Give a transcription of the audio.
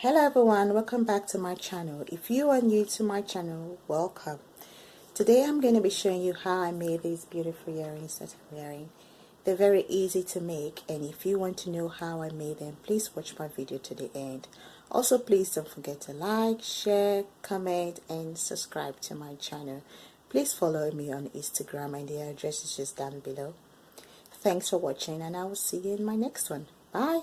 Hello everyone, welcome back to my channel. If you are new to my channel, welcome. Today I'm going to be showing you how I made these beautiful earrings that I'm wearing. They're very easy to make, and if you want to know how I made them, please watch my video to the end. Also, please don't forget to like, share, comment and subscribe to my channel. Please follow me on Instagram, and the address is just down below. Thanks for watching, and I will see you in my next one. Bye.